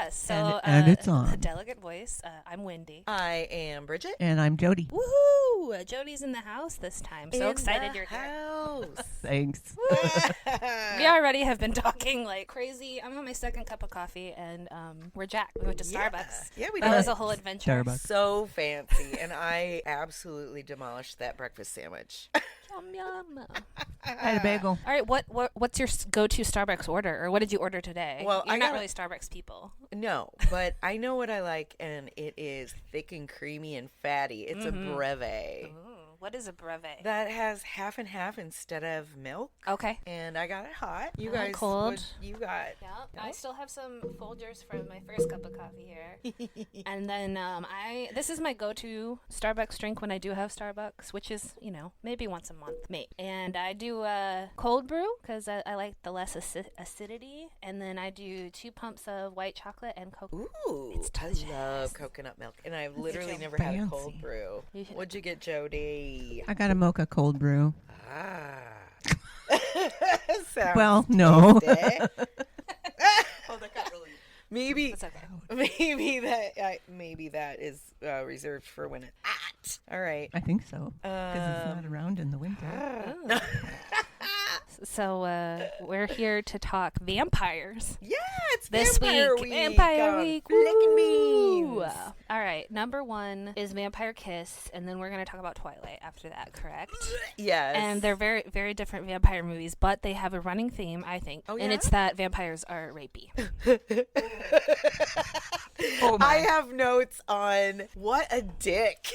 Yes. So, And it's on. Delicate Voice. I'm Wendy. I am Bridget. And I'm Jody. Woohoo! Jody's in the house this time. So In excited the you're here. house. Thanks. We already have been talking like crazy. I'm on my second cup of coffee, and we're jacked. We went to Starbucks. Yeah, we That did. was a whole adventure. Starbucks. So fancy, and I absolutely demolished that breakfast sandwich. Yum, yum. I had a bagel. All right, what's your go-to Starbucks order, or what did you order today? Well, You're I not got- really Starbucks people. No, but I know what I like, and it is thick and creamy and fatty. It's a breve Ooh, what is a breve? that has half and half instead of milk. Okay. And I got it hot. You I like guys, cold. what you got? Yeah, I still have some Folgers from my first cup of coffee here. And then this is my go-to Starbucks drink when I do have Starbucks, which is, maybe once a month, maybe. And I do cold brew because I like the less acidity. And then I do 2 pumps of white chocolate and cocoa. Ooh, It's I delicious. love coconut milk, and I've literally so never had a cold fancy. brew. You should- What'd you get, Jody? I got a mocha cold brew. Ah. Sounds Well, no. tasty. Maybe, It's okay. maybe that is reserved for when it's hot. All right. I think so. Because it's not around in the winter. Ooh. So we're here to talk vampires. Yeah, it's This Vampire week, Week. Vampire Week. Flickin' Woo! beans. All right, number 1 is Vampire Kiss, and then we're going to talk about Twilight after that, correct? Yes. And they're very, very different vampire movies, but they have a running theme, I think, Oh, and yeah? it's that vampires are rapey. Oh, I have notes on what a dick.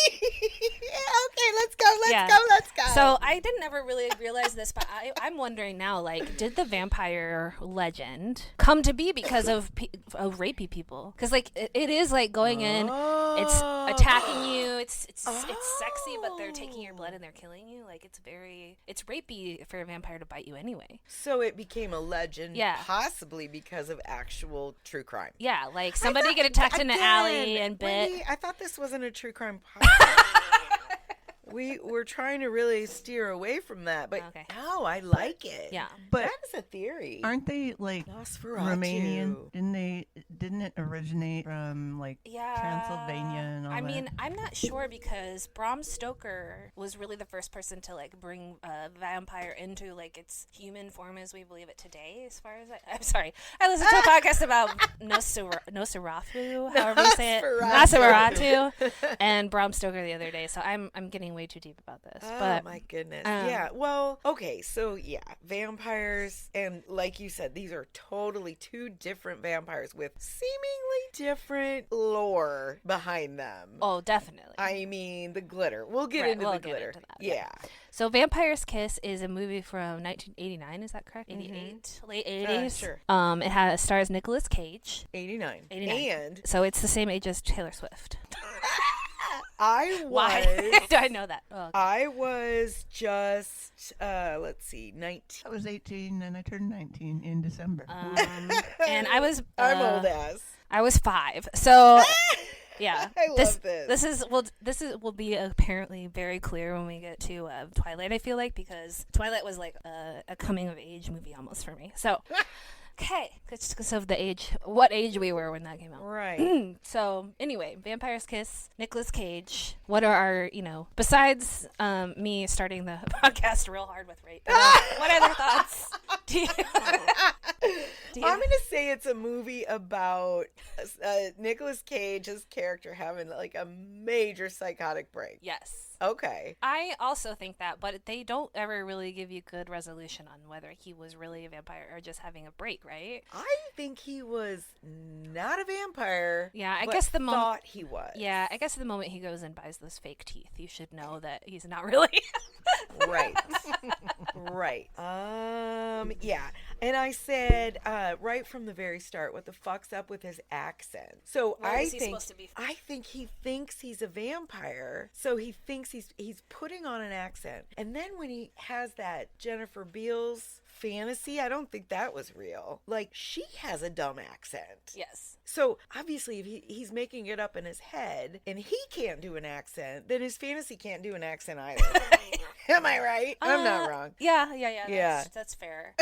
Okay, let's go. Let's go. So I didn't ever really realize this, but I'm wondering now, like, did the vampire legend come to be because of rapey people? Because like it is like going in, it's attacking you, it's sexy, but they're taking your blood and they're killing you. Like it's rapey for a vampire to bite you anyway. So it became a legend, Yeah. possibly because of actual true crime. Yeah, like somebody get attacked in an alley and bit. Wendy, I thought this wasn't a true crime podcast. We're trying to really steer away from that, but Okay. no, I like it. Yeah. But that is a theory. aren't they like Nosferatu. Romanian? Didn't it originate from like Transylvania and all I that? mean, I'm not sure because Bram Stoker was really the first person to like bring a vampire into like its human form as we believe it today. As far as I'm sorry, I listened to a podcast about Nosferatu, however you say it, Nosferatu, and Bram Stoker the other day. So I'm getting way too deep about this. Oh But my goodness. Yeah. Well, okay. So yeah, vampires, and like you said, these are totally 2 different vampires with seemingly different lore behind them. oh, definitely. I mean, the glitter. We'll get Right, into we'll the get glitter. into that, Yeah. So Vampire's Kiss is a movie from 1989. Is that correct? 88, late 80s. Sure. It stars Nicolas Cage. 89. 89. And So it's the same age as Taylor Swift. I was. Why do I know that? Oh, okay. I was just, let's see, 19. I was 18 and I turned 19 in December. And I was I'm old ass. I was 5. So yeah, I love this. This will be apparently very clear when we get to Twilight. I feel like because Twilight was like a coming of age movie almost for me. So okay, because of the age, what age we were when that came out. Right. So anyway, Vampire's Kiss, Nicolas Cage. What are our, besides me starting the podcast real hard with rape, what other thoughts do you I'm going to say it's a movie about Nicolas Cage's character having like a major psychotic break. Yes. Okay. I also think that, but they don't ever really give you good resolution on whether he was really a vampire or just having a break, right? I think he was not a vampire. Yeah, I but guess the moment. thought he was. Yeah, I guess the moment he goes and buys those fake teeth, you should know that he's not really. Right. Right. Yeah. And I said right from the very start, what the fuck's up with his accent? So Where I is he think supposed to be? I think he thinks he's a vampire. So he thinks he's putting on an accent. And then when he has that Jennifer Beals fantasy, I don't think that was real. Like, she has a dumb accent. Yes. So obviously, if he's making it up in his head and he can't do an accent, then his fantasy can't do an accent either. Am I right? I'm not wrong. Yeah. Yeah. That's fair.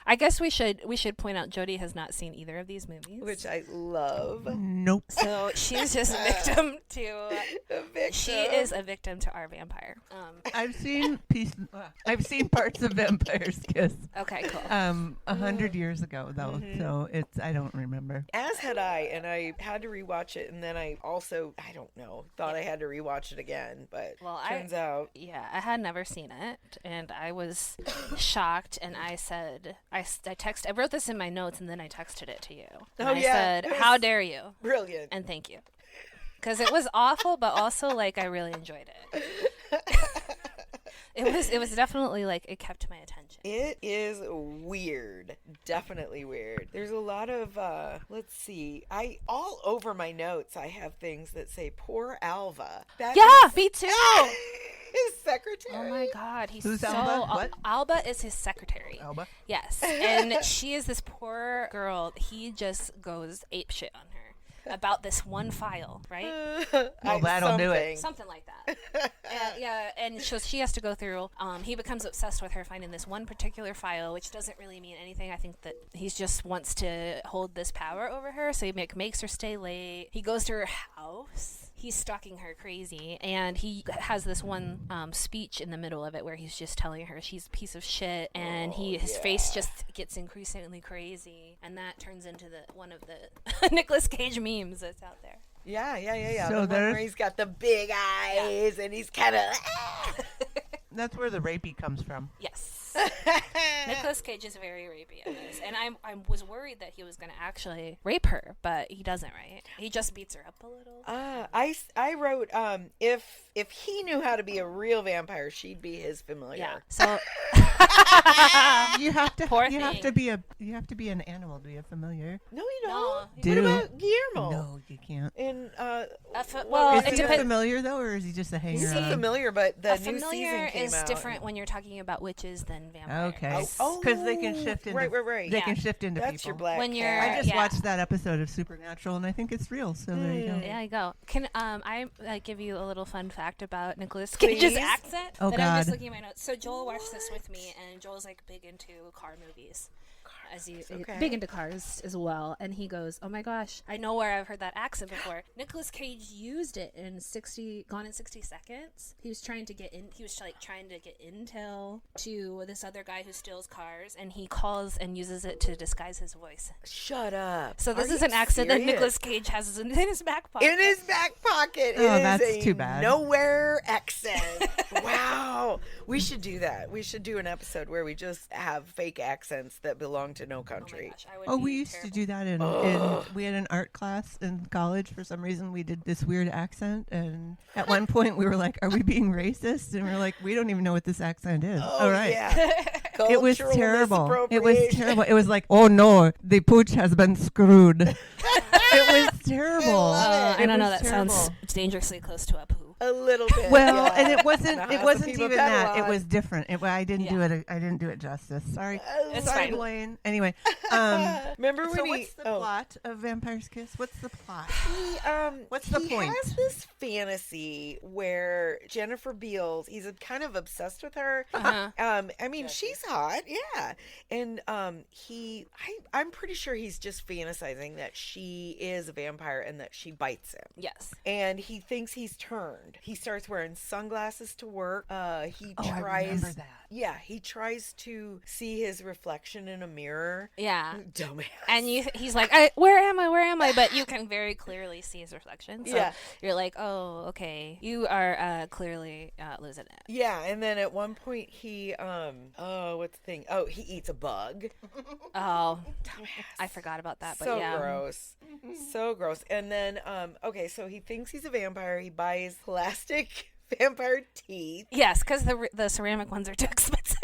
I guess we should point out Jody has not seen either of these movies, Which I love. Nope. so she's just a victim to. A victim. She is a victim to our vampire. I've seen parts of Vampire's Kiss. Okay, cool. 100 years ago though, so I don't remember. As had I, and I had to rewatch it, and then I also, I don't know, thought I had to rewatch it again, but turns out. Yeah, I had never seen it, and I was shocked, and I said, I wrote this in my notes, and then I texted it to you. And I said, how dare you? Brilliant. And thank you. Because it was awful, but also, like, I really enjoyed it. It was definitely, like, it kept my attention. It is weird. Definitely weird. There's a lot of, let's see. All over my notes, I have things that say, poor Alva. Me too. His secretary. Oh my God, Who's Alba? What? Alba is his secretary. Alba? Yes, and she is this poor girl. He just goes apeshit on her about this one file, right? Well, that'll do it. Something like that. And so she has to go through. He becomes obsessed with her finding this one particular file, which doesn't really mean anything. I think that he just wants to hold this power over her, so he makes her stay late. He goes to her house. He's stalking her crazy, and he has this one speech in the middle of it where he's just telling her she's a piece of shit, and his face just gets increasingly crazy, and that turns into one of the Nicolas Cage memes that's out there. Yeah. So the one where he's got the big eyes, and he's kind of. That's where the rapey comes from. Yes. Nicolas Cage is very rapey in this, and I was worried that he was going to actually rape her, but he doesn't, right? He just beats her up a little. I wrote if he knew how to be a real vampire, she'd be his familiar. Yeah. So you have to be an animal to be a familiar. No, you don't. No, what about Guillermo? No, you can't. In well, is he a familiar though, or is he just a hanger? He's a on? familiar, but the a new familiar season came is out. different when you're talking about witches than vampires. Okay. Because they can shift into right. They can shift into That's people. your black When you're- cat. I just yeah. watched that episode of Supernatural, and I think it's real. So there you go. There you go. Can I give you a little fun fact about Nicolas Cage's Please? accent? Oh, that I'm just God. looking at my notes. So Joel watched this with me, and Joel's like big into car movies. Big into cars as well, and he goes, "Oh my gosh, I know where I've heard that accent before." Nicolas Cage used it in Gone in 60 Seconds. He was trying to get in. He was like trying to get intel to this other guy who steals cars, and he calls and uses it to disguise his voice. Shut up. So this Are is you an accent that serious? Nicolas Cage has in his back pocket. In his back pocket. Oh, It is that's a too bad. Nowhere accent. Wow. We should do that. We should do an episode where we just have fake accents that belong to no Oh my country. gosh, I would Oh, be we used terrible. to do that in we had an art class in college. For some reason, we did this weird accent, and at one point we were like, "Are we being racist?" And we are like, "We don't even know what this accent is." Oh, right. yeah. It was Cultural terrible. It was misappropriation. terrible. It was like, "Oh no, the pooch has been screwed." It was terrible. love I don't know. was That sounds terrible. dangerously close to a poo. A little bit. Well, yeah. and it wasn't. Now, It the wasn't people even pedal that. It on. was different. I didn't do Yeah. it. I didn't do it justice. Sorry. It's Sorry, fine. Blaine. Anyway, Remember when so he? what's the plot of Vampire's Kiss? What's the plot? What's the he point? has this fantasy where Jennifer Beals, he's kind of obsessed with her. Uh-huh. I mean, she's hot, yeah. And I'm pretty sure he's just fantasizing that she is a vampire and that she bites him. Yes. And he thinks he's turned. He starts wearing sunglasses to work. He I tries. remember that. Yeah, he tries to see his reflection in a mirror. Yeah. Dumbass. And he's like, where am I? Where am I? But you can very clearly see his reflection. So Yeah. you're like, oh, okay. You are clearly losing it. Yeah, and then at one point he what's the thing? Oh, he eats a bug. Oh, Dumbass. I forgot about that. But So yeah. gross. So gross. And then okay, so he thinks he's a vampire. He buys plastic vampire teeth. Yes, because the ceramic ones are too expensive.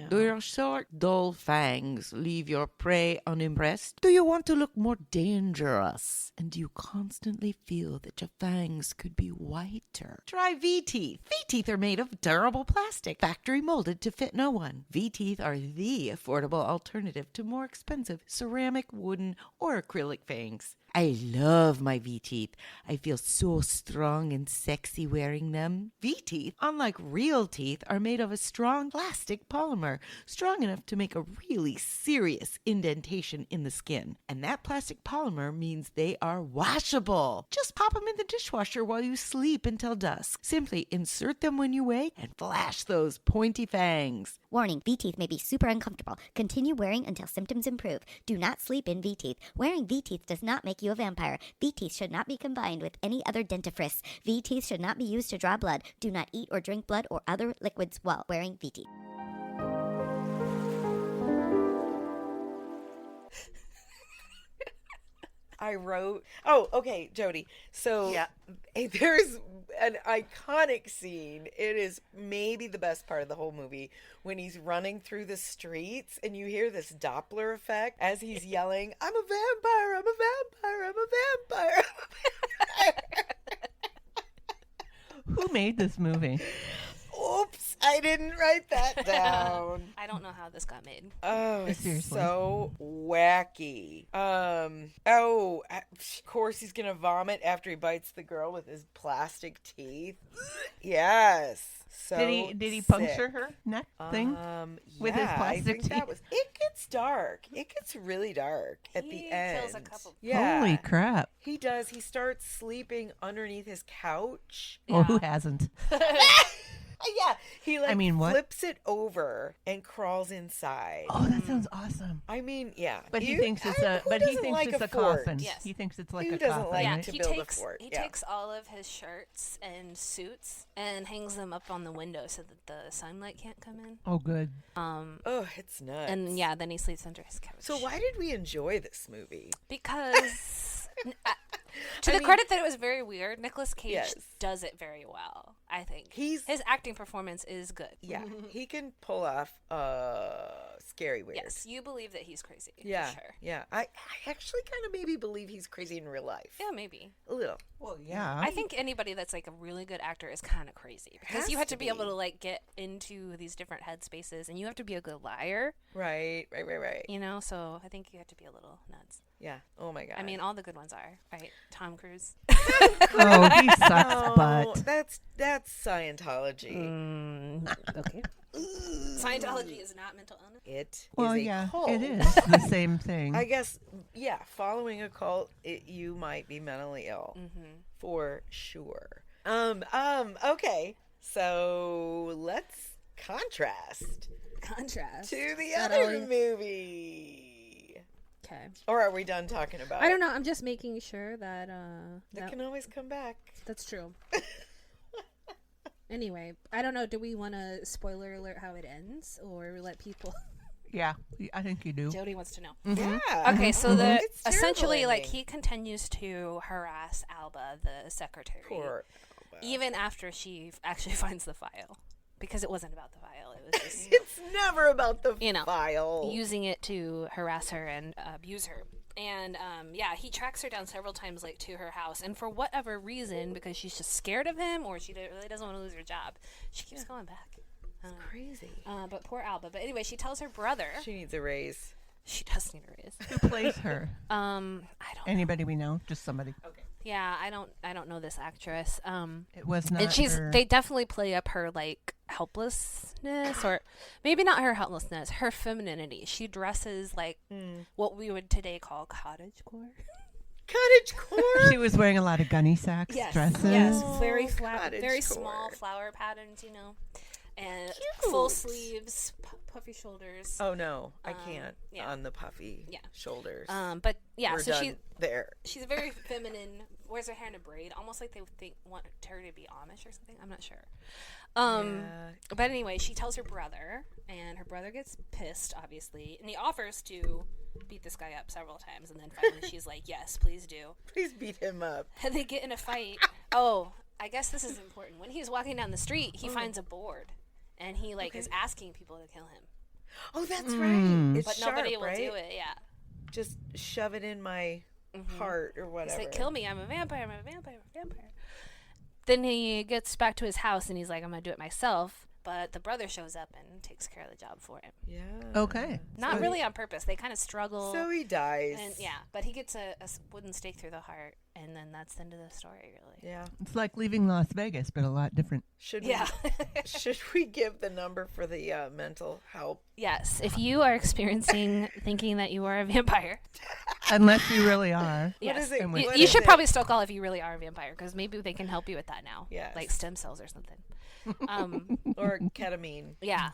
Do your short, dull fangs leave your prey unimpressed? Do you want to look more dangerous? And do you constantly feel that your fangs could be whiter? Try V-Teeth. V-Teeth are made of durable plastic, factory molded to fit no one. V-Teeth are the affordable alternative to more expensive ceramic, wooden, or acrylic fangs. I love my V-teeth. I feel so strong and sexy wearing them. V-teeth, unlike real teeth, are made of a strong plastic polymer, strong enough to make a really serious indentation in the skin. And that plastic polymer means they are washable. Just pop them in the dishwasher while you sleep until dusk. Simply insert them when you wake and flash those pointy fangs. Warning, V-teeth may be super uncomfortable. Continue wearing until symptoms improve. Do not sleep in V-teeth. Wearing V-teeth does not make you a vampire. V-teeth should not be combined with any other dentifrice. V-teeth should not be used to draw blood. Do not eat or drink blood or other liquids while wearing V-teeth. I wrote. Oh, okay, Jody. So there's an iconic scene. It is maybe the best part of the whole movie when he's running through the streets and you hear this Doppler effect as he's yelling, "I'm a vampire! I'm a vampire! I'm a vampire!" I'm a vampire. Who made this movie? Oops, I didn't write that down. I don't know how this got made. Oh, it's Seriously. so wacky. Of course he's gonna vomit after he bites the girl with his plastic teeth. Yes. So Did he sick. puncture her neck thing? with his Yeah, I plastic think that teeth? was. It gets dark. It gets really dark at the He end. kills a couple. Yeah. Holy crap. He does. He starts sleeping underneath his couch. Well, who hasn't? Yeah, he like I mean, what? flips it over and crawls inside. Oh, that sounds awesome. I mean, yeah. But he You- thinks it's who a doesn't like a fort? coffin. Yes. He thinks it's like Who a doesn't coffin. like Yeah, right? to he build a takes fort, he yeah. takes all of his shirts and suits and hangs them up on the window so that the sunlight can't come in. Oh, good. Oh, it's nuts. And yeah, then he sleeps under his couch. So why did we enjoy this movie? Because to I the mean- credit that it was very weird, Nicolas Cage Yes. does it very well. I think He's his acting performance is good. yeah, he can pull off scary weird. Yes, you believe that he's crazy. Yeah. for sure. Yeah. I actually kind of maybe believe he's crazy in real life. Yeah, maybe. A little. Well, yeah. I think anybody that's like a really good actor is kind of crazy because Has you have to to be able be. to like get into these different headspaces, and you have to be a good liar. Right. You know, so I think you have to be a little nuts. Yeah. Oh my god. I mean, all the good ones are right. Tom Cruise. Oh, he sucks oh, butt. that's Scientology. Okay. Scientology is not mental illness. It Well, is a yeah, cult. it is the same thing. I guess, yeah, following a cult, you might be mentally ill. For sure. Okay. So let's contrast Contrast. to the that other all you- movie. Okay. Or are we done talking about I don't it? know. I'm just making sure that That can always come back. that's true. Anyway, I don't know. Do we want to spoiler alert how it ends, or let people? Yeah, I think you do. Jody wants to know. Yeah. Okay, so the It's terrible essentially like ending. he continues to harass Alba, the secretary, Poor. even after she actually finds the file, because it wasn't about the file. It was just It's never about the You know, file. using it to harass her and abuse her. And yeah, he tracks her down several times, like to her house, and for whatever reason, because she's just scared of him, or she really doesn't want to lose her job, she keeps going back. Crazy. But poor Alba. But anyway, she tells her brother She needs a raise. she does need a raise. Who plays her? I don't. Anybody we know? Just somebody. Yeah, I don't know this actress. It was not. And her. they definitely play up her like helplessness, or maybe not her helplessness, her femininity. She dresses like what we would today call cottagecore. Cottagecore. She was wearing a lot of gunny sacks dresses. Yes, Oh, very flat, cottagecore. very small flower patterns, you know, and full Cute. sleeves, puffy shoulders. Oh no, I can't yeah. on the puffy Yeah. shoulders. But yeah, We're so done there. she's very feminine. Wears her hair in a braid, almost like they want her to be Amish or something. I'm not sure. But anyway, she tells her brother, and her brother gets pissed, obviously, and he offers to beat this guy up several times, and then finally she's like, "Yes, please do." Please beat him up. And they get in a fight. Oh, I guess this is important. When he's walking down the street, he finds a board, and he like is asking people to kill him, Oh, that's right. It's but sharp, nobody will right? do it. Yeah, Just shove it in my heart or he's whatever. like, "Kill me! I'm a vampire! I'm a vampire! I'm a vampire!" Then he gets back to his house, and he's like, "I'm gonna do it myself." but the brother shows up and takes care of the job for him. Yeah. Okay. Not So really on purpose. They kind of struggle. So he dies. And yeah, but he gets a wooden stake through the heart, and then that's the end of the story, really. Yeah. It's like leaving Las Vegas, but a lot different. Should Yeah. should we give the number for the mental help? Yes, if you are experiencing thinking that you are a vampire, Unless you really are. yes, is it? And you, What you is should it? probably still call if you really are a vampire, because maybe they can help you with that now. Yes. Like stem cells or something. Or ketamine? Yeah.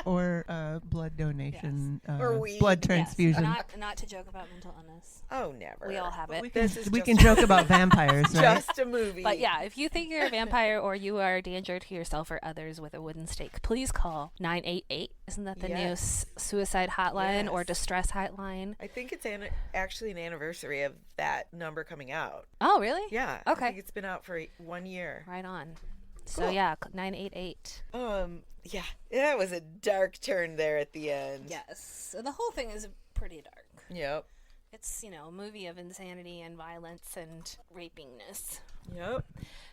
Or blood donation. Or weed. Blood Yes. transfusion. Not to joke about mental illness. Oh, never. We all have it. We This is we just- can joke about vampires, right? Just a movie. But yeah, if you think you're a vampire or you are a danger to yourself or others with a wooden stake, please call 988. Isn't that the new Yes. suicide hotline or Yes. distress hotline? I think it's actually an anniversary of that number coming out. Oh, really? Yeah. I Okay. think it's been out for 1 year. Right on. So Cool. yeah, 988. Yeah. That was a dark turn there at the end. Yes. So the whole thing is pretty dark. Yep. It's, a movie of insanity and violence and rapingness. Yep.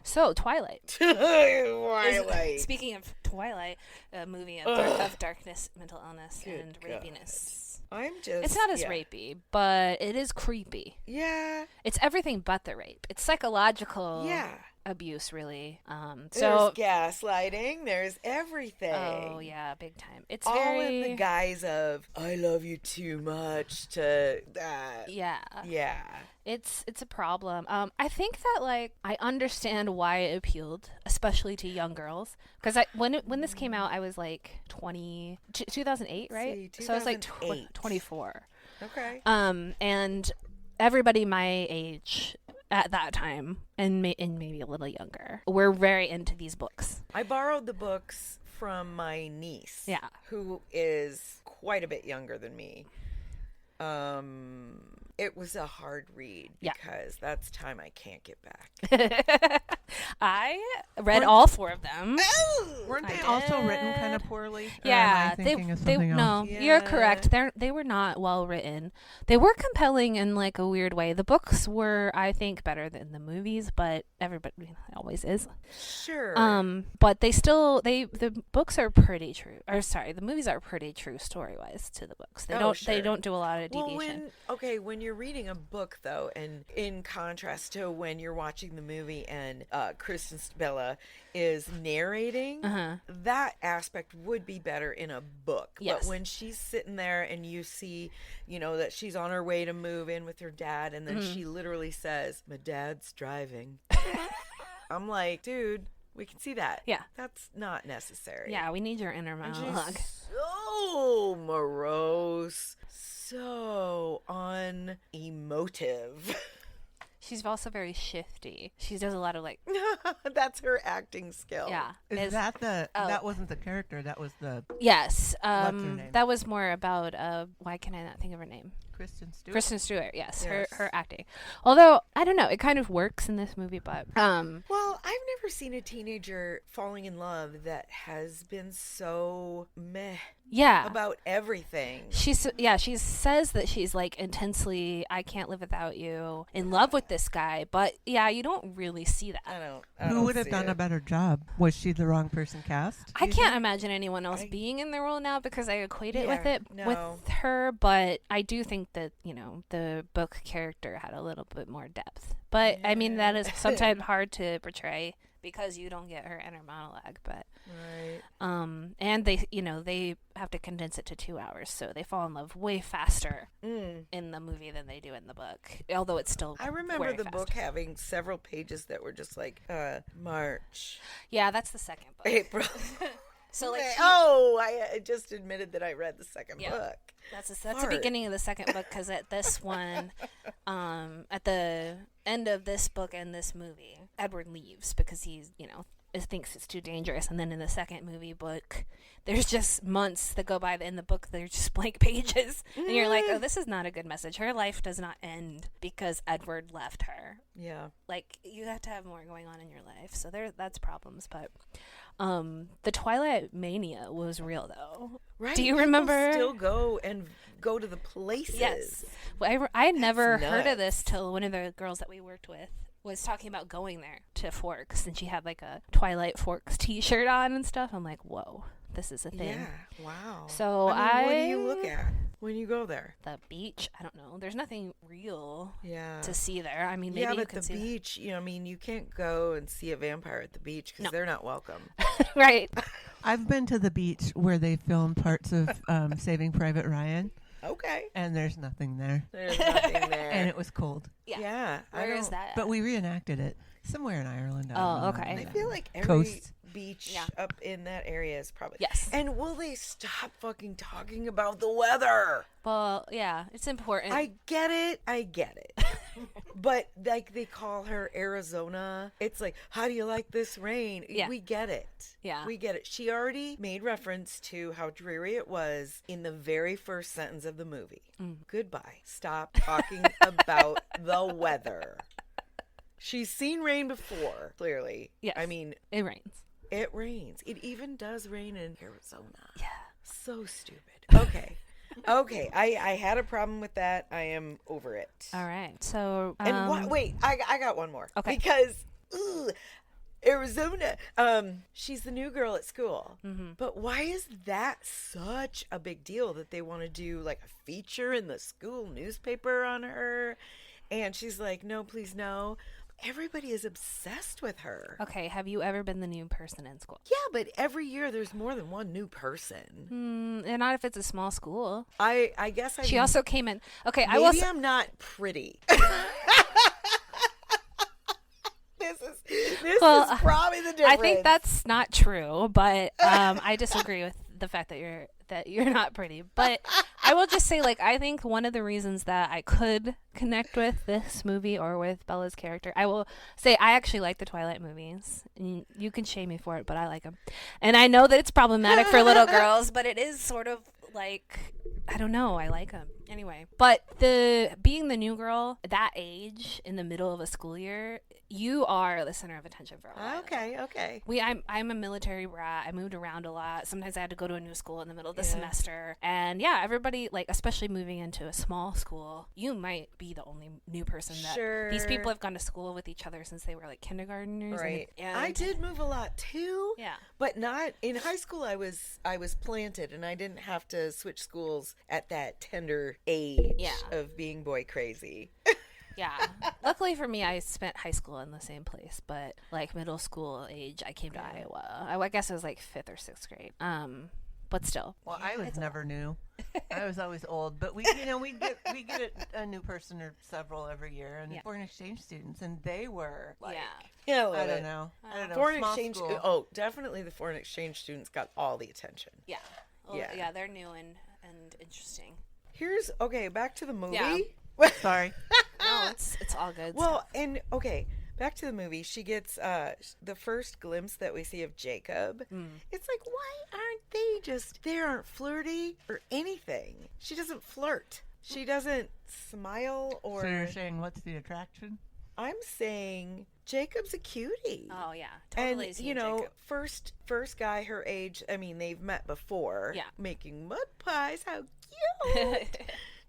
So, Twilight. Twilight. Speaking of Twilight, a movie of, of darkness, mental illness, Good and God. rapiness. I'm just. It's not as yeah. rapey, but it is creepy. Yeah. It's everything but the rape. It's psychological Yeah. abuse, really. There's So, gaslighting. There's everything. oh yeah, big time. It's All very in the guise of I love you too much to. yeah. Yeah. It's a problem. I think that I understand why it appealed, especially to young girls, because when this came out, I was 2008, right? See, So I was 2008. 24. Okay. And everybody my age at that time, and maybe a little younger, were very into these books. I borrowed the books from my niece. Yeah. Who is quite a bit younger than me. It was a hard read Yeah. because that's time I can't get back. I read all 4 of them. Weren't I they also written did. kind of poorly? Or Yeah, am I thinking of they something no, else? you're Yeah. correct. They were not well written. They were compelling in a weird way. The books were, I think, better than the movies, but everybody always is. Sure. But the books are pretty true. Or sorry, the movies are pretty true story wise to the books. They Oh, they sure. don't do a lot of Well, deviation. when you're reading a book though, and in contrast to when you're watching the movie and Kristen Bella is narrating, that aspect would be better in a book. Yes. But when she's sitting there and you see, that she's on her way to move in with her dad, and then she literally says, "My dad's driving." I'm like, dude, we can see that. Yeah. That's not necessary. Yeah, we need your inner And monologue. she's so morose, so unemotive. She's also very shifty. She does a lot of That's her acting skill. yeah. Is It's- that the? oh. That wasn't the character. That was the Yes. her name? That was more about why can I not think of her name? Kristen Stewart. Kristen Stewart, yes, Yes. her acting. Although I don't know, it kind of works in this movie, but Well, I've never seen a teenager falling in love that has been so meh yeah. about everything. She says that she's intensely I can't live without you, in love with this guy, but yeah, you don't really see that. I Who don't would have see done it. a better job? Was she the wrong person cast? I can't imagine anyone else being in the role now because I equate it with Yeah, it no. with her, but I do think that, the book character had a little bit more depth. But I mean that is sometimes hard to portray because you don't get her inner monologue, but Right. and they have to condense it to 2 hours, so they fall in love way faster in the movie than they do in the book, although it's still I remember very the fast. book having several pages that were just March, Yeah, that's the second book. April. So I just admitted that I read the second Yeah. book. that's the Fart. beginning of the second book, because at this one, at the end of this book and this movie, Edward leaves because he's thinks it's too dangerous, and then in the second movie book, there's just months that go by. In the book, there's just blank pages, and you're like, oh, this is not a good message. Her life does not end because Edward left her. Yeah. You have to have more going on in your life, so that's problems. But the Twilight mania was real, though. Right. Do you People remember? Still go to the places. Yes. Well, I had never That's heard of nuts. this till one of the girls that we worked with was talking about going there to Forks, and she had like a Twilight Forks T-shirt on and stuff. I'm like, whoa, this is a thing. Yeah. Wow. So what do you look at when you go there? The beach. I don't know. There's nothing real Yeah. to see there. I mean, maybe Yeah, you but can the see beach, I mean, you can't go and see a vampire at the beach because No. they're not welcome. right. I've been to the beach where they filmed parts of Saving Private Ryan, Okay. and there's nothing there. There's nothing there. And it was cold. Yeah. Yeah. Where is that? But we reenacted it somewhere in Ireland. I don't Oh, know. okay. I feel like every Coast. beach Yeah. up in that area is probably. Yes. And will they stop fucking talking about the weather? Well, yeah, it's important. I get it. But like they call her Arizona. It's like, how do you like this rain? Yeah. We get it. Yeah. We get it. She already made reference to how dreary it was in the very first sentence of the movie. Goodbye. Stop talking about the weather. She's seen rain before, clearly. Yes. I mean, it rains. it rains. It even does rain in Arizona. Yeah. So stupid. Okay. Okay. I had a problem with that. I am over it. All right. So, And wait, I got one more. Okay. Because Arizona, she's the new girl at school. Mm-hmm. But why is that such a big deal that they want to do like a feature in the school newspaper on her? And she's like, no, please, no. Everybody is obsessed with her. okay, have you ever been the new person in school? Yeah, but every year there's more than one new person. And not if it's a small school. I guess I She also came in. Okay, I maybe will. s- I'm not pretty. This Well, is probably the difference. I think that's not true, but I disagree with the fact that you're not pretty. But I will just say, like, I think one of the reasons that I could connect with this movie or with Bella's character, I will say I actually like the Twilight movies. And you can shame me for it, but I like them. And I know that it's problematic for little girls, but it is sort of like, I don't know, I like them. Anyway, but being the new girl, that age in the middle of a school year, you are the center of attention for a while. Okay. I'm a military brat. I moved around a lot. Sometimes I had to go to a new school in the middle of the semester. And yeah, everybody, like, especially moving into a small school, you might be the only new person that these people Sure. have gone to school with each other since they were like kindergartners. Right. And I did move a lot too. Yeah. But not in high school. I was planted, and I didn't have to switch schools at that tender age Yeah. of being boy crazy. Yeah. Luckily for me, I spent high school in the same place, but like middle school age, I came to Iowa. I guess it was like 5th or 6th grade. But still. Well, I was never new. I was always old, but we get a new person or several every year, and Yeah. foreign exchange students, and they were like, Yeah. Yeah, I don't know. Foreign small exchange. school. Oh, definitely the foreign exchange students got all the attention. Yeah. Well, Yeah. yeah, they're new and interesting. Here's back to the movie. Yeah. Sorry. No, it's all good. Well, stuff. and back to the movie. She gets the first glimpse that we see of Jacob. It's like, why aren't they aren't flirty or anything? She doesn't flirt. She doesn't smile or. So you're saying what's the attraction? I'm saying Jacob's a cutie. Oh yeah, totally. And seen Jacob. first guy her age. I mean, they've met before. Yeah. Making mud pies. How cute!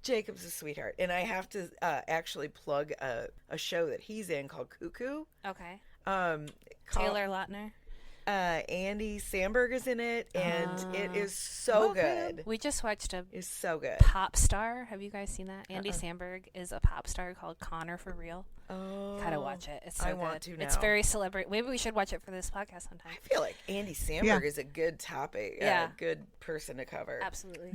Jacob's a sweetheart, and I have to actually plug a show that he's in called Cuckoo. Okay. Called- Taylor Lautner. Andy Samberg is in it, and it is so Love him. good. We just watched a It's so good. pop star. Have you guys seen that? Andy Samberg is a pop star called Connor for Real. Oh, Gotta watch it. It's so I good. want to It's now. very celebrity. Maybe we should watch it for this podcast sometime. I feel like Andy Samberg Yeah. is a good topic. Yeah. A good person to cover. Absolutely.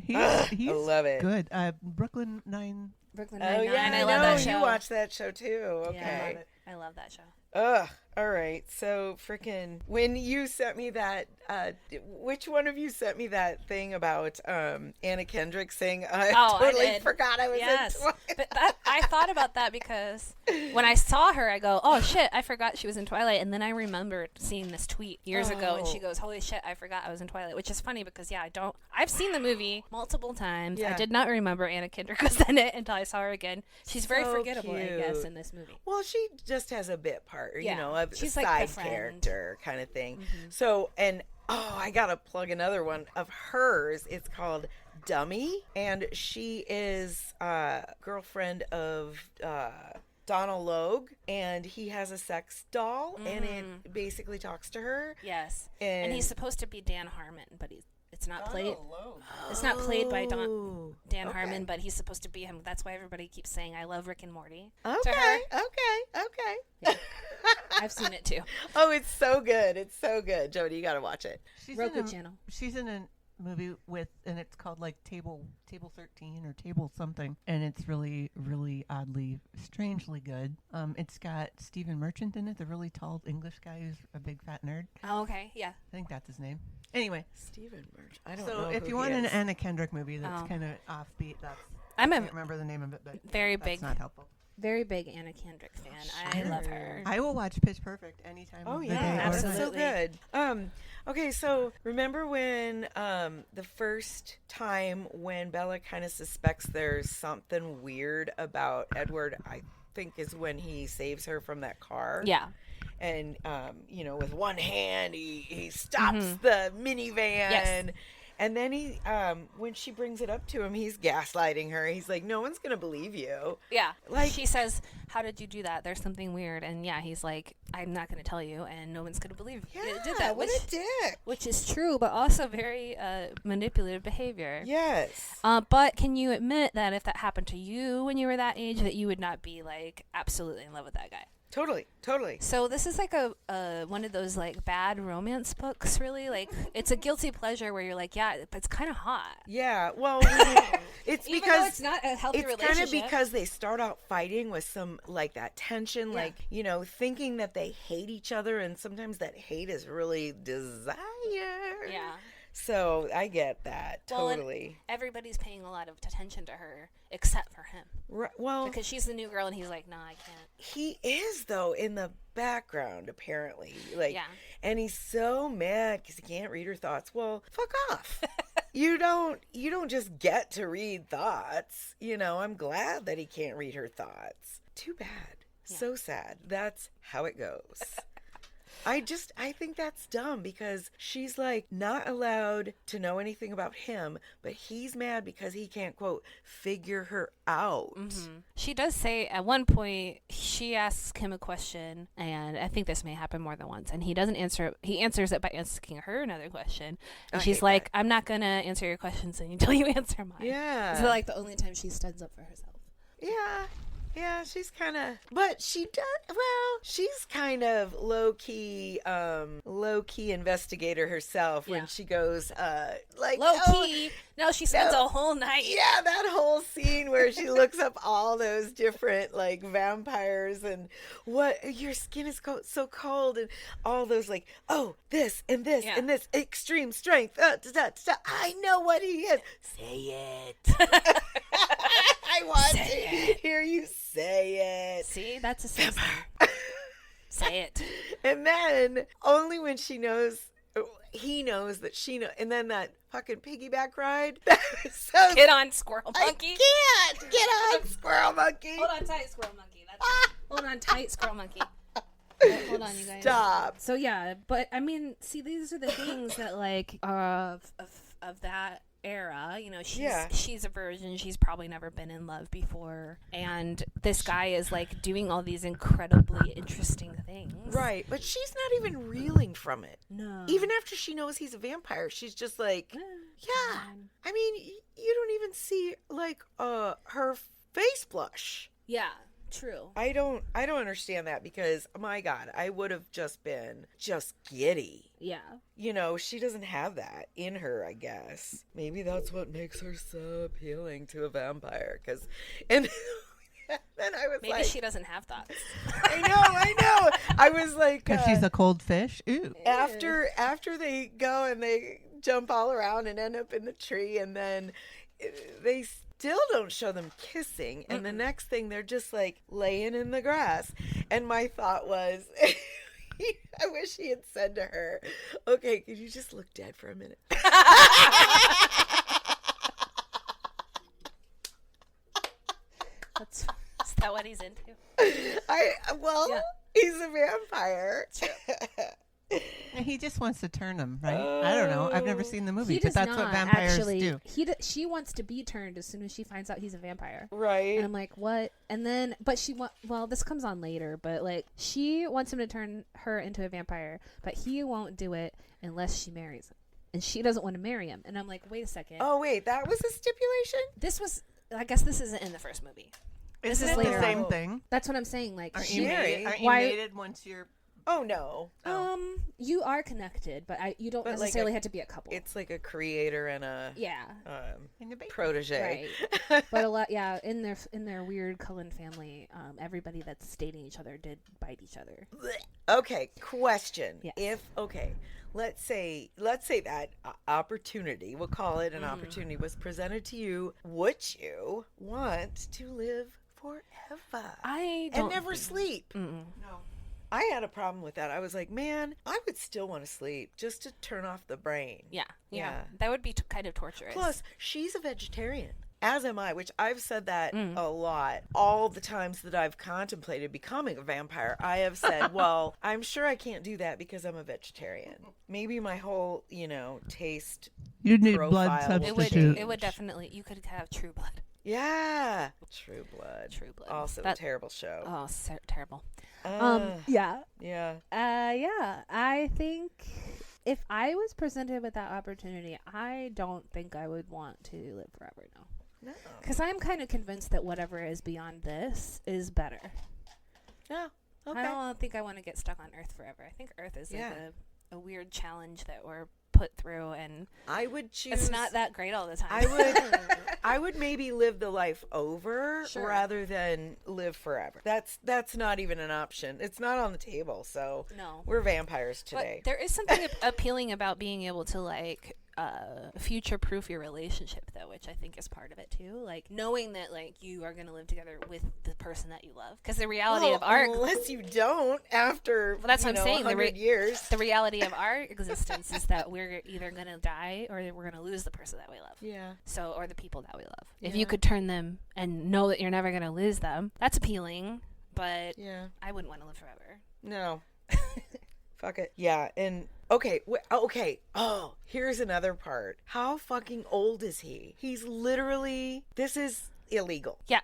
He's love it. good. Brooklyn Nine. Brooklyn Oh Nine-Nine. yeah, I I love know that show. you watch that show too. Okay. Yeah, I love that show. Ugh. All right. So freaking when you sent me that, which one of you sent me that thing about Anna Kendrick saying, I Oh, totally I did. forgot I was Yes, in Twilight. but I thought about that because when I saw her, I go, "Oh shit, I forgot she was in Twilight." And then I remembered seeing this tweet years ago, and she Oh. goes, "Holy shit, I forgot I was in Twilight," which is funny because I've seen the movie multiple times. I Yeah. did not remember Anna Kendrick was in it until I saw her again. She's very So forgettable, I guess, cute. in this movie. Well, she just has a bit part, Yeah. you know, a She's side like the friend. character kind of thing. So, and I gotta plug another one of hers. It's called Dummy, and she is girlfriend of Donald Logue, and he has a sex doll, and it basically talks to her. Yes. And he's supposed to be Dan Harmon, but it's not played. Logue. It's not played by Oh, Dan okay. Harmon, but he's supposed to be him. That's why everybody keeps saying I love Rick and Morty. Okay, To her. okay. I've seen it too. Oh, it's so good. It's so good. Jody, you got to watch it. She's Roku in a, channel. She's in a movie and it's called like Table 13 or Table something, and it's really, really oddly, strangely good. It's got Stephen Merchant in it, the really tall English guy who's a big fat nerd. Oh, okay. Yeah. I think that's his name. Anyway, Stephen Merch. I don't so know if who you he want an is. Anna Kendrick movie that's Oh. kind of offbeat, I I'm a can't remember the name of it, but very that's big, not helpful. Very big Anna Kendrick fan. I love her. I will watch Pitch Perfect anytime. Oh of the yeah, day or that's night. so Absolutely. good. Okay, so remember when the first time when Bella kind of suspects there's something weird about Edward, I think is when he saves her from that car. Yeah. And with one hand he stops the minivan. Yes. And then he when she brings it up to him, he's gaslighting her. He's like, no one's gonna believe you. Yeah. Like- She says, "How did you do that? There's something weird." And yeah, he's like, "I'm not going to tell you, and no one's going to believe you Yeah, did that." what a dick. Which is true, but also very manipulative behavior. Yes. But can you admit that if that happened to you when you were that age, that you would not be like absolutely in love with that guy? Totally. So this is like a one of those like bad romance books, really. Like it's a guilty pleasure where you're like, yeah, but it's kind of hot. Yeah. Well, it's Even because though it's not a healthy it's relationship. kind of because they start out fighting with some like that tension, like thinking that they hate each other, and sometimes that hate is really desire. Yeah. So I get that Well, and totally. everybody's paying a lot of attention to her except for him Well, because she's the new girl, and he's like, "No, I can't." he is though in the background apparently, like, Yeah. and he's so mad because he can't read her thoughts. Well, fuck off. You don't just get to read thoughts. I'm glad that he can't read her thoughts. Too bad. So sad. That's how it goes. I think that's dumb because she's like not allowed to know anything about him, but he's mad because he can't, quote, figure her out. She does say at one point she asks him a question, and I think this may happen more than once, and he doesn't answer it. He answers it by asking her another question, and I she's hate like, "I'm not gonna answer your questions until you answer mine." Yeah. Is it like the only time she stands up for herself? Yeah. Yeah, she's kind of, but she's kind of low-key investigator herself when Yeah. she goes, like, Low oh, key. No, she spends no. a whole night. yeah, that whole scene where she looks up all those different like vampires and what your skin is so cold and all those like, oh, this and this Yeah. and this extreme strength. I know what he is. Say it. I want to hear you say it. See, that's a Simpson. Say it. And then only when he knows that she knows. And then that fucking piggyback ride. That was so. Get on, squirrel monkey. I can't get on, squirrel monkey. Hold on tight, squirrel monkey. Hold on tight, squirrel monkey. Hold on, you guys. Stop. So yeah, but I mean, see, these are the things that like Of that era, Yeah. she's a virgin. She's probably never been in love before, and this guy is like doing all these incredibly interesting things. Right, but she's not even reeling from it. no, Even after she knows he's a vampire, she's just like, yeah. I mean, you don't even see like her face blush. Yeah, true. I don't understand that because my God, I would have just been giddy. yeah. She doesn't have that in her, I guess. Maybe that's what makes her so appealing to a vampire. And then I was Maybe like, she doesn't have thoughts. I know. I was like, Because she's a cold fish. Ooh. after they go and they jump all around and end up in the tree, and then they still don't show them kissing, and the next thing they're just like laying in the grass. And my thought was, I wish he had said to her, okay, could you just look dead for a minute? Is that what he's into? Yeah. He's a vampire. And he just wants to turn them, right? I don't know. I've never seen the movie, He but does that's not what vampires actually. do. She wants to be turned as soon as she finds out he's a vampire. Right. And I'm like, what? And then, but well, this comes on later, but like, she wants him to turn her into a vampire, but he won't do it unless she marries him. And she doesn't want to marry him. And I'm like, wait a second. Oh, wait, that was a stipulation? This was, I guess this isn't in the first movie. This is is later the on. same thing. That's what I'm saying. Like, Aren't she, you Mary, mated? Aren't you why- mated once you're? Oh, no. you are connected, but you don't But, like, necessarily have to be a couple. It's like a creator and a yeah. In the baby. protege. Right. But a lot, yeah, in their weird Cullen family, everybody that's dating each other did bite each other. Okay, question. Yes. Let's say that opportunity, we'll call it an opportunity, was presented to you, would you want to live forever I and don't never sleep? No. I had a problem with that. I was like, man, I would still want to sleep just to turn off the brain. Yeah. Yeah. That would be kind of torturous. Plus, she's a vegetarian, as am I, which I've said that a lot. All the times that I've contemplated becoming a vampire, I have said, well, I'm sure I can't do that because I'm a vegetarian. Maybe my whole, taste. You'd need Profile blood will substitute. it would definitely, you could have True Blood. Yeah. True Blood. True Blood. Also a That- terrible show. Oh, terrible. Yeah. Yeah. Yeah. I think if I was presented with that opportunity, I don't think I would want to live forever. No. No. Because I'm kind of convinced that whatever is beyond this is better. Yeah. Okay. I don't think I want to get stuck on Earth forever. I think Earth is Yeah. like a weird challenge that we're put through, and I would choose. it's not that great all the time. I would maybe live the life over Sure. rather than live forever. That's not even an option. It's not on the table. So No. we're vampires But today. there is something appealing about being able to like future-proof your relationship, though, which I think is part of it too. Like knowing that like you are going to live together with the person that you love, because the reality of our unless you don't after that's what I'm saying, the 100 years. the reality of our existence is that we're either going to die or we're going to lose the person that we love. Yeah. So, or the people that we love. If Yeah. you could turn them and know that you're never going to lose them, that's appealing. But Yeah. I wouldn't want to live forever. No. Fuck it. Yeah. And okay. Okay. Oh, here's another part. How fucking old is he? He's literally. This is illegal. Yeah.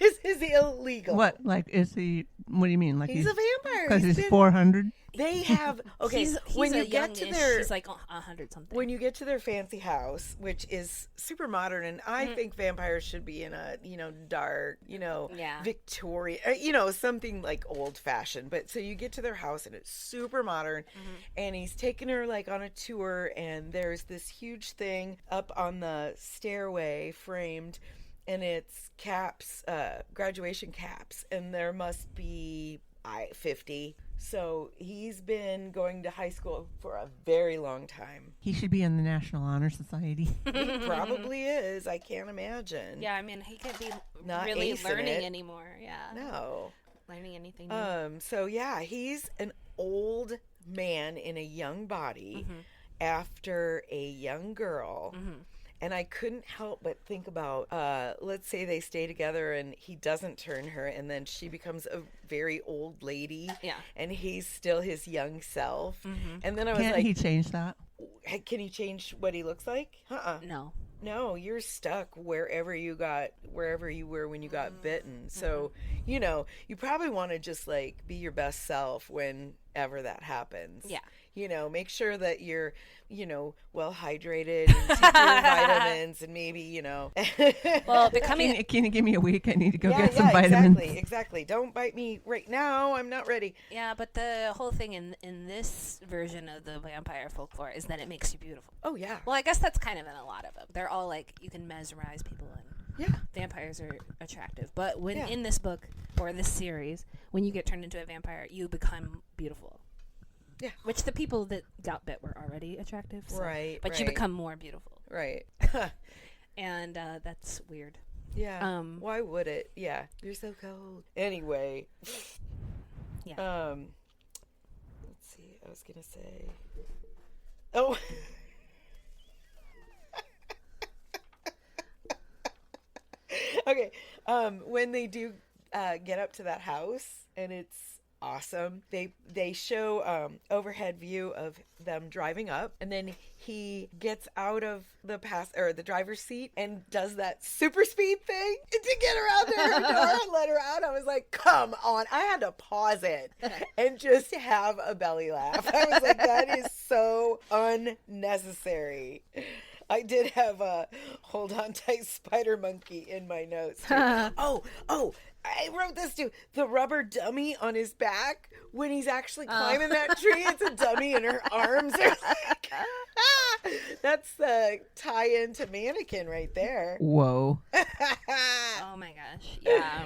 This is illegal. What? Like, is he? What do you mean? Like He's a vampire. Because he's been- 400. They have okay. He's when a you get to youngish- their he's like 100 something. when you get to their fancy house, which is super modern, and I think vampires should be in a dark, Yeah. Victoria, something like old fashioned. But so you get to their house and it's super modern, and he's taking her like on a tour, and there's this huge thing up on the stairway framed. And it's caps, graduation caps, and there must be 50. So he's been going to high school for a very long time. He should be in the National Honor Society. He probably is. I can't imagine. Yeah, I mean, he can't be Not really acing learning it. anymore. Yeah. No. Learning anything new. So yeah, he's an old man in a young body after a young girl. And I couldn't help but think about, let's say they stay together and he doesn't turn her, and then she becomes a very old lady. Yeah. And he's still his young self. And then I was Can't like, he change that? can he change what he looks like? No. No, you're stuck wherever you were when you got bitten. So, you probably want to just like be your best self whenever that happens. Yeah. Make sure that you're, well hydrated and take your vitamins and maybe, Well, becoming Can you give me a week? I need to go get some vitamins. Exactly. Don't bite me right now. I'm not ready. yeah, but the whole thing in this version of the vampire folklore is that it makes you beautiful. Oh yeah. Well, I guess that's kind of in a lot of them. They're all like you can mesmerize people and Yeah. vampires are attractive. But when Yeah. in this book or this series, when you get turned into a vampire, you become beautiful. Yeah. Which the people that got bit were already attractive. So, Right, But you right. become more beautiful. Right. And that's weird. Yeah. Why would it? Yeah. You're so cold. Anyway. Yeah. Let's see. I was gonna say. Oh. Okay. When they do get up to that house and it's awesome. They show overhead view of them driving up, and then he gets out of the the driver's seat and does that super speed thing to get her out there her door and let her out. I was like, come on. I had to pause it and just have a belly laugh. I was like, that is so unnecessary. I did have a hold on tight spider monkey in my notes. Oh, I wrote this too. The rubber dummy on his back when he's actually climbing that tree. It's a dummy and her arms are like, that's the tie-in to Mannequin right there. Whoa. Oh my gosh. Yeah.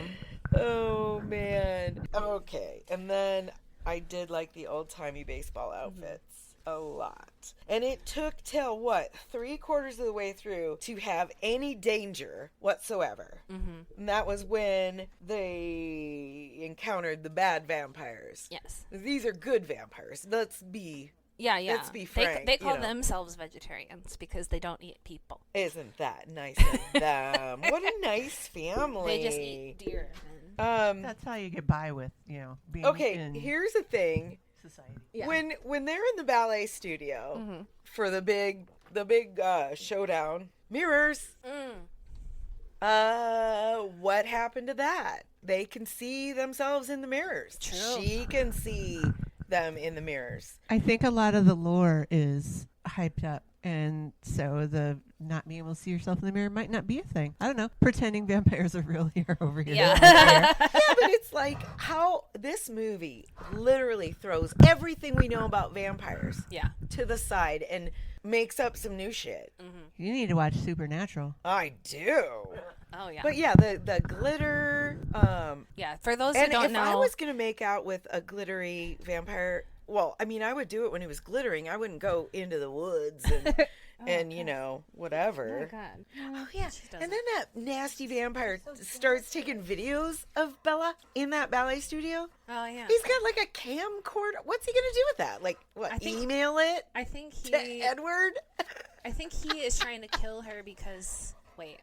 Oh, man. Okay. And then I did like the old-timey baseball outfits. A lot. And it took till what, 3/4 of the way through to have any danger whatsoever. And that was when they encountered the bad vampires. Yes. These are good vampires. Let's be Yeah. Let's be frank, They call you know. themselves vegetarians because they don't eat people. Isn't that nice of them? What a nice family. They just eat deer. And That's how you get by with, being Okay, in here's the thing. society. Yeah. When they're in the ballet studio for the big showdown, mirrors. What happened to that? They can see themselves in the mirrors. True. She can see them in the mirrors. I think a lot of the lore is hyped up, and so the not being able to see yourself in the mirror might not be a thing. I don't know. Pretending vampires are real here over here. Yeah. Yeah, but it's like how this movie literally throws everything we know about vampires yeah. to the side and makes up some new shit. You need to watch Supernatural. I do. Oh yeah. But yeah, the glitter. Yeah. For those who And don't if I know, was gonna make out with a glittery vampire, well, I mean, I would do it when it was glittering. I wouldn't go into the woods and whatever. Oh God. Oh yeah, does and then that nasty vampire starts taking videos of Bella in that ballet studio. oh yeah. He's got like a camcorder. What's he gonna do with that? Like, what? I think- Email it I think to he. Edward? I think he is trying to kill her because wait,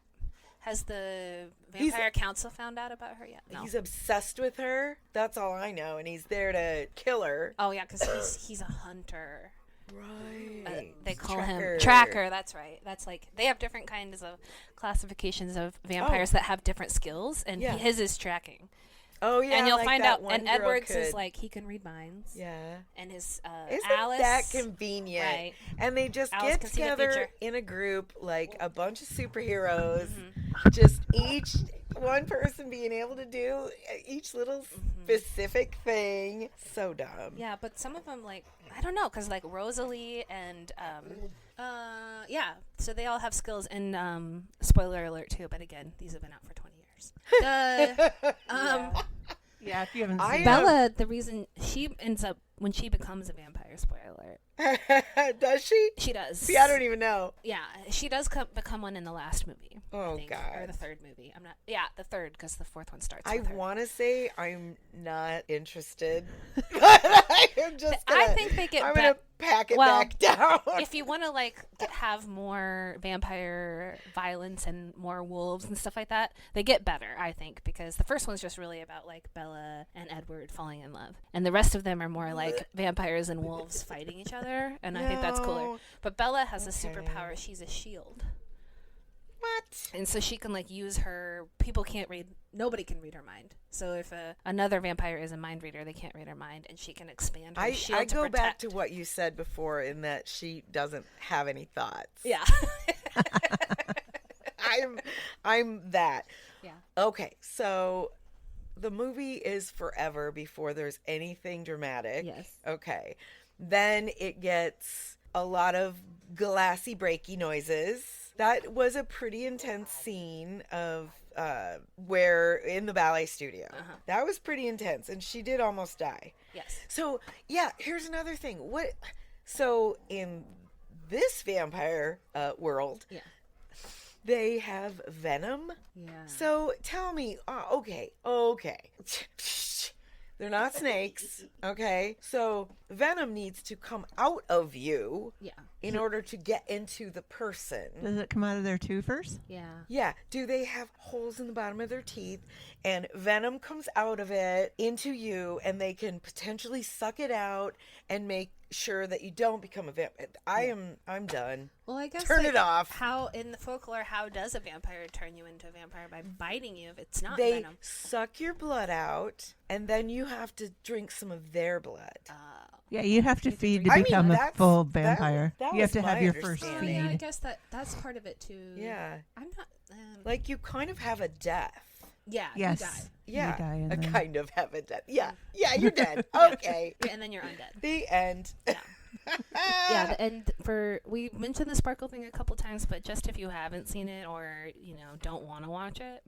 has the He's- vampire council found out about her yet? No. He's obsessed with her. That's all I know, and he's there to kill her. Oh yeah, because he's a hunter. Right. They call him Tracker. That's right. That's like they have different kinds of classifications of vampires that have different skills, and Yeah. his is tracking. Oh yeah, and you'll like find that out. one And girl Edwards is could. like he can read minds. Yeah. And his Isn't Alice. that convenient? Right. And they just Alice get can see the together future. in a group, like a bunch of superheroes, Mm-hmm. just each one person being able to do each little specific thing. So dumb. Yeah, but some of them like I don't know, cause like Rosalie and yeah, so they all have skills. And spoiler alert too, but again, these have been out for 20 years. Yeah, if you haven't I seen Bella, The reason she ends up when she becomes a vampire, spoiler alert, Does she? she does. See, I don't even know. Yeah, she does become one in the last movie. Oh, I think, God. or the third movie. I'm not. Yeah, the third because the fourth one starts. I with her. want to say I'm not interested, but I am just. I think they get I'm ba- gonna pack it well, back down. If you want to like have more vampire violence and more wolves and stuff like that, they get better, I think, because the first one's just really about like Bella and Edward falling in love, and the rest of them are more like vampires and wolves fighting each other, and I think that's cooler. No. But Bella has a Okay. superpower; she's a shield, What? and so she can like use her. People can't read. Nobody can read her mind. So if another vampire is a mind reader, they can't read her mind, and she can expand her I shield to go back protect. to what you said before in that she doesn't have any thoughts. Yeah. I'm that. Yeah. Okay, so the movie is forever before there's anything dramatic. Yes. Okay. Then it gets a lot of glassy breaky noises. That was a pretty intense scene of where in the ballet studio. That was pretty intense, and she did almost die. Yes. So yeah, here's another thing. So in this vampire world, Yeah. they have venom. Yeah. So tell me, okay. They're not snakes. Okay. So venom needs to come out of you Yeah. in order to get into the person. Does it come out of there too first? Yeah. Yeah. Do they have holes in the bottom of their teeth and venom comes out of it into you and they can potentially suck it out and make sure that you don't become a vampire? I'm done. Well, I guess Turn it off. How in the folklore, how does a vampire turn you into a vampire? By biting you if it's not They venom. suck your blood out and then you have to drink some of their blood. Yeah, you have to feed to I mean, become a that's- full that- vampire. that You have was to have my your first Oh, understanding. feed. yeah, I guess that's part of it too. Yeah. I'm not. Like you kind of have a death. Yeah. Yes. You die. Yeah. You die and a then- kind of have a death. Yeah. Yeah, you're dead. Okay. Yeah, and then you're undead. The end. Yeah, and we mentioned the sparkle thing a couple times, but just if you haven't seen it or don't want to watch it,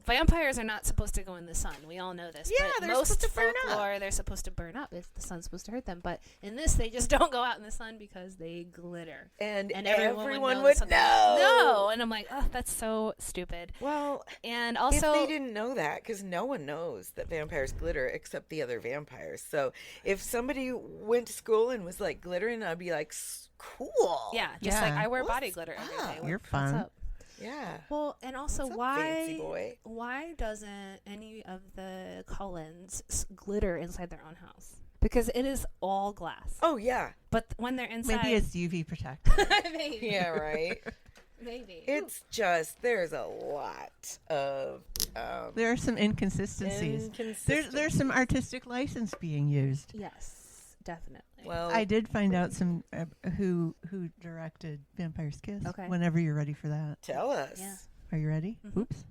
vampires are not supposed to go in the sun. We all know this. Yeah, but they're most supposed to burn up. folklore they're supposed to burn up if the sun's supposed to hurt them. But in this, they just don't go out in the sun because they glitter. And everyone would something- know. No, and I'm like, oh, that's so stupid. Well, And if also, they didn't know that, because no one knows that vampires glitter except the other vampires. So if somebody went to school and was like glittering, I'd be like, cool. yeah, just like Yeah. I wear What's body glitter every day. up? You're What's fun. up? Yeah. Well, and also What's up, fancy boy? why doesn't any of the Cullens glitter inside their own house? Because it is all glass. Oh, yeah. But when they're inside, Maybe it's UV protect. maybe, Yeah, right. maybe. It's just, there's a lot of There are some inconsistencies. There's some artistic license being used. Yes, definitely. Well, I did find out some who directed Vampire's Kiss. Okay. Whenever you're ready for that. tell us. Yeah. Are you ready? Mhm. Oops.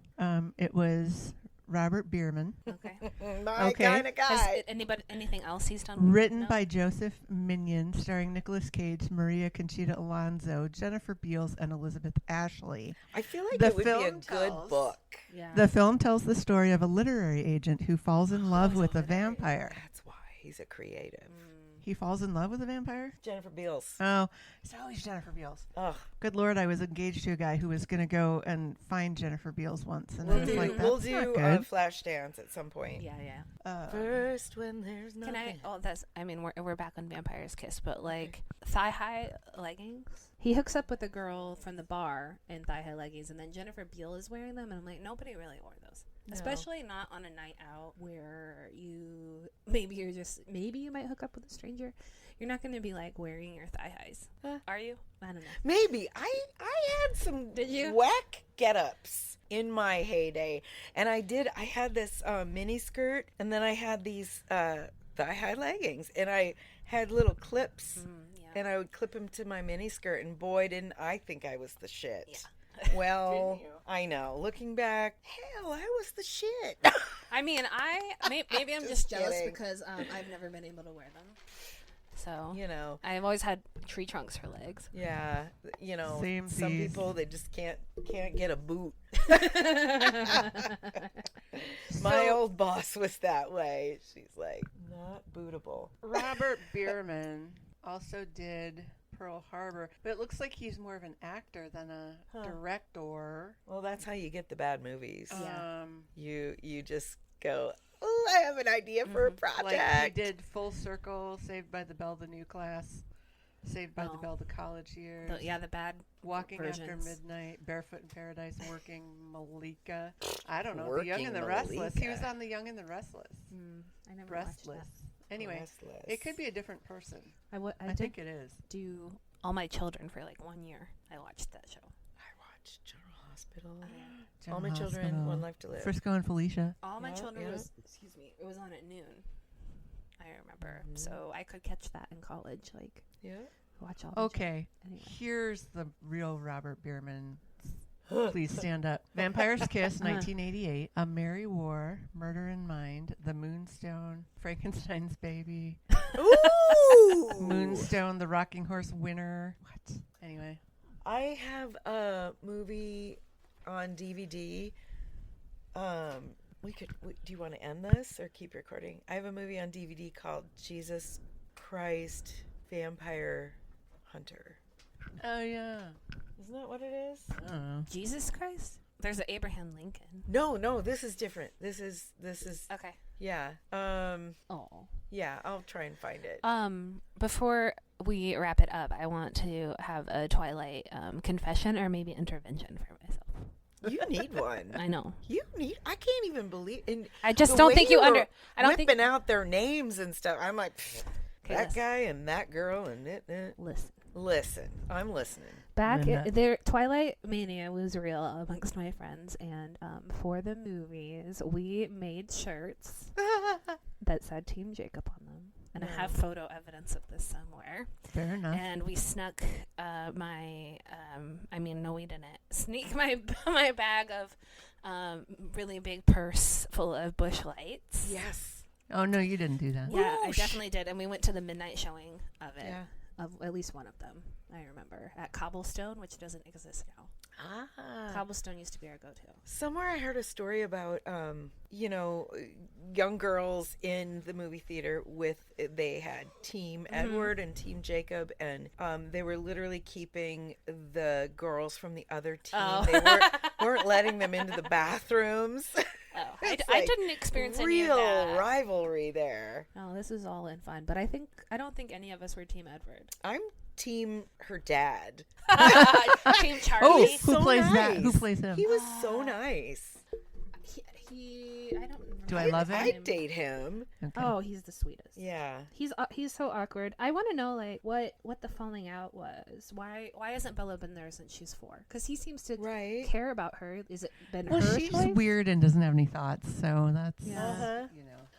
It was Robert Bierman, Okay. My Okay. kind of Has guy. anything else he's done? written No? by Joseph Minion, starring Nicolas Cage, Maria Conchita Alonso, Jennifer Beals, and Elizabeth Ashley. I feel like The it would be a film good tells- book. Yeah. The film tells the story of a literary agent who falls in love with a literary. vampire. That's why he's a creative. He falls in love with a vampire? Jennifer Beals. Oh, it's always Jennifer Beals. Ugh. Good Lord, I was engaged to a guy who was going to go and find Jennifer Beals once. And I We'll was do, like, that's we'll not do good. Flashdance at some point. Yeah, yeah. First, when there's nothing. Can I? Oh, that's. I mean, we're back on Vampire's Kiss, but like thigh high leggings. He hooks up with a girl from the bar in thigh high leggings, and then Jennifer Beal is wearing them, and I'm like, Nobody really wore those, No. especially not on a night out where maybe you might hook up with a stranger. you're not going to be like wearing your thigh highs, are you? I don't know. Maybe. I had some Did you? whack get-ups in my heyday. And I had this mini skirt, and then I had these thigh-high leggings. And I had little clips, Yeah. and I would clip them to my mini skirt. And boy, didn't I think I was the shit. Yeah. Well, Didn't you? I know. Looking back, hell, I was the shit. I mean, maybe I'm Just just jealous kidding. because I've never been able to wear them. So You know. I've always had tree trunks for legs. Yeah, you know, Same some piece. people they just can't get a boot. My old boss was that way. She's like, not bootable. Robert Bierman also did Pearl Harbor, but it looks like he's more of an actor than a director. Well, that's how you get the bad movies. Yeah. You just go, oh, I have an idea for a project. Like he did Full Circle, Saved by the Bell, The New Class, Saved by the Oh. Bell, The College Years. The bad. Walking After versions. Midnight, Barefoot in Paradise, Working Malika. I don't know. The Working Young and the Restless. He was Malika. on The Young and the Restless. I never watched Restless. that. Anyway, Restless. it could be a different person. I I did think it is. Do All My Children for like 1 year. I watched that show. I watched General Hospital. General All My Children, Hospital. One Life to Live. Frisco and Felicia. All My Yeah, Children yeah. was, excuse me, it was on at noon. I remember. So I could catch that in college. Like, Yeah. watch all. the Okay, Anyway. here's the real Robert Bierman. Please stand up. Vampire's Kiss, 1988. A Merry War, Murder in Mind, The Moonstone, Frankenstein's Baby, Ooh! Moonstone, The Rocking Horse Winner. What? Anyway, I have a movie on DVD. Do you want to end this or keep recording? I have a movie on DVD called Jesus Christ Vampire Hunter. oh yeah. Isn't that what it is? I don't know. Jesus Christ? There's an Abraham Lincoln. No, this is different. This is Okay. Yeah. Oh. Yeah, I'll try and find it. Before we wrap it up, I want to have a Twilight confession or maybe intervention for myself. You need one. I know. I can't even believe. And I just the don't way think you were under. I don't think. whipping out their names and stuff. I'm like, Okay, that listen. guy and that girl and it. Listen. Listen, I'm listening. Back Linda. there, Twilight Mania was real amongst my friends, and for the movies, we made shirts that said Team Jacob on them, and I have photo evidence of this somewhere. Fair enough. And we snuck no, we didn't sneak my my bag of really big purse full of Busch Lights. Yes. Oh no, you didn't do that. Yeah, I Whoosh. definitely did, and we went to the midnight showing of it. Yeah. Of at least one of them, I remember, at Cobblestone, which doesn't exist now. Ah. Cobblestone used to be our go-to. Somewhere I heard a story about, young girls in the movie theater they had Team Edward and Team Jacob, and they were literally keeping the girls from the other team. Oh. They weren't letting them into the bathrooms. Oh, It's I like didn't experience any real of that. rivalry there. Oh, this is all in fun, but I don't think any of us were Team Edward. I'm Team her dad. Team Oh, Charlie. He's who so plays that? Who nice. plays him? He was so nice. He I don't remember. Do I love him? I'd date him. Okay. Oh, he's the sweetest. Yeah. He's so awkward. I want to know like what the falling out was. Why hasn't Bella been there since she's 4? Because he seems to Right. care about her. Is it been Well, her she's choice? weird and doesn't have any thoughts, so that's Yeah. Uh-huh.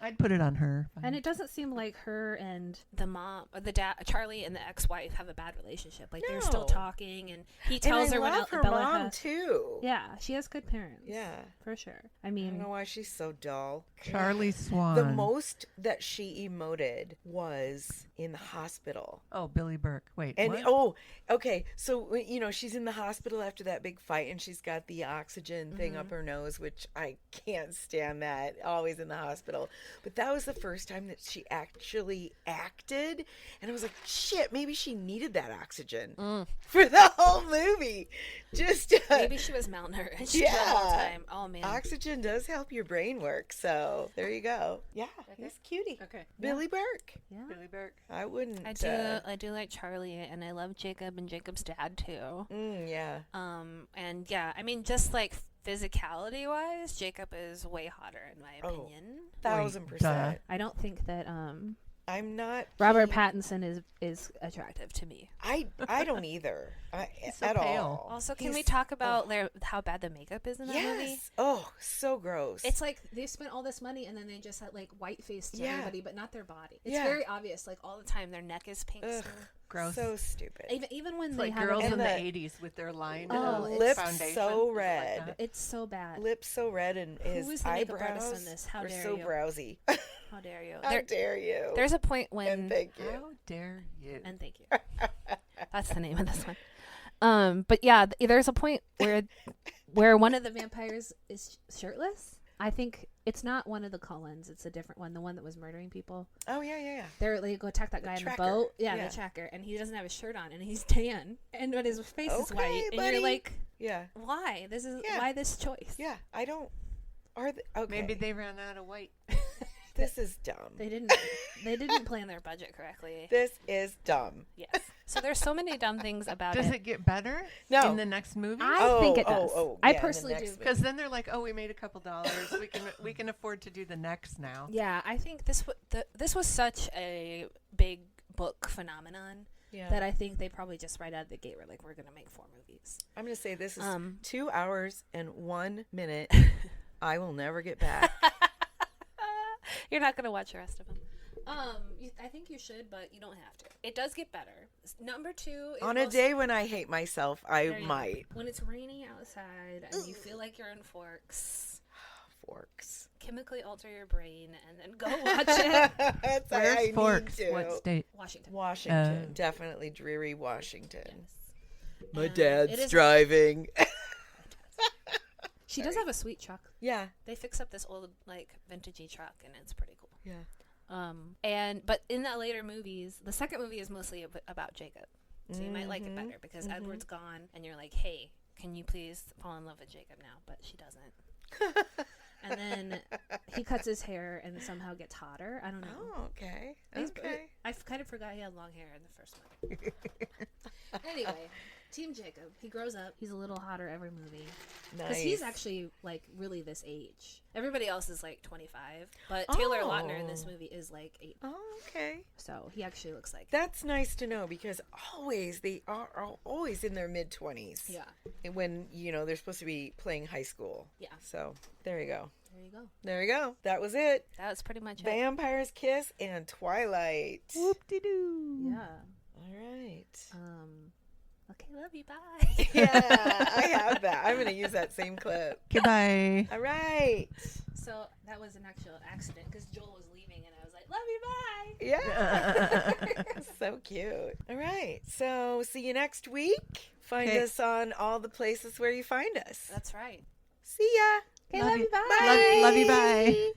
I'd put it on her. And it doesn't seem like her and the mom, or the dad, Charlie and the ex-wife have a bad relationship. Like they're still No. talking, and he tells and I her when love her Bella mom has. too. Yeah, she has good parents. Yeah. for sure. I I don't mean, know why she's so dull. Charlie Swan. The most that she emoted was in the hospital. Oh, Billy Burke. Wait. And what? okay. So she's in the hospital after that big fight, and she's got the oxygen thing up her nose, which I can't stand that. Always in the hospital. But that was the first time that she actually acted, and I was like, shit, maybe she needed that oxygen for the whole movie. Just maybe she was malnourished the whole time. Oh man. Oxygen does help your brain work, so there you go. Yeah, he's cutie. Okay. Billy Burke. Yeah. Billy Burke. I wouldn't. I do like Charlie, and I love Jacob and Jacob's dad too. Yeah. And yeah, I mean, just like physicality wise, Jacob is way hotter in my opinion. 1,000%. I don't think that I'm not. Robert keen- Pattinson is attractive to me. I don't either. so At pale. all. Also, can He's- we talk about how bad the makeup is in that movie? Yes. Oh, so gross. It's like they spent all this money and then they just had like white face to Yeah. everybody, but not their body. It's Yeah. very obvious, like all the time. Their neck is pink. Ugh, still. Gross. so stupid. Even when It's they like have girls a, in And the the- 80s with their line Oh, it's lips foundation. so It's like red. that. it's so bad. Lips so red, and his is the makeup artist eyebrows on this? How are dare so you. browsy. How dare you? How dare you? There's a point when and thank you. How dare you? and thank you. That's the name of this one. But yeah, there's a point where one of the vampires is shirtless. I think it's not one of the Cullens. It's a different one. The one that was murdering people. Oh yeah. They go attack that guy in the tracker. boat. Yeah, Yeah. the tracker, and he doesn't have his shirt on, and he's tan, but his face is Okay, white, and buddy. you're like, Yeah. why? This is Yeah. why this choice? Yeah. I don't. Are they, okay. Maybe they ran out of white. This is dumb. They didn't plan their budget correctly. This is dumb. Yes. So there's so many dumb things about Does it. it get better No. in the next movie? I think it does. oh, I yeah, the personally next do. movie. Because then they're like, oh, we made a couple dollars. We can afford to do the next now. Yeah, I think this was such a big book phenomenon Yeah. that I think they probably just right out of the gate were like, we're gonna make 4 movies. I'm gonna say this is Um, 2 hours and 1 minute. I will never get back. You're not gonna watch the rest of them. I think you should, but you don't have to. It does get better. Number 2 is On a day when I hate myself, I There you go. might. When it's raining outside and you feel like you're in Forks, Forks. chemically alter your brain and then go watch it. That's Where's I Forks? Need to. What state? Washington. Washington. Definitely dreary Washington. Yes. My And it dad's is- driving. She does have a sweet truck. Yeah. They fix up this old like vintagey truck and it's pretty cool. Yeah. But in the later movies, the second movie is mostly about Jacob. So you might like it better because Edward's gone and you're like, hey, can you please fall in love with Jacob now? But she doesn't. And then he cuts his hair and somehow gets hotter. I don't know. Oh, okay. He's- Okay. I kind of forgot he had long hair in the first one. Anyway, Team Jacob. He grows up. He's a little hotter every movie. Because he's actually, like, really this age. Everybody else is, like, 25. But Taylor Lautner in this movie is, like, 8. Oh, okay. So he actually looks like... That's nice to know because they are always in their mid-20s. Yeah. When, you know, they're supposed to be playing high school. Yeah. So, there you go. There you go. There you go. That was it. That was pretty much it. Vampire's Kiss and Twilight. Whoop-de-doo. Yeah. All right. Okay, love you. Bye. Yeah, I have that. I'm going to use that same clip. Goodbye. All right. So that was an actual accident because Joel was leaving and I was like, love you, bye. Yeah. So cute. All right. So, see you next week. Find Okay. us on all the places where you find us. That's right. See ya. Okay, love you, bye. Love you. Bye.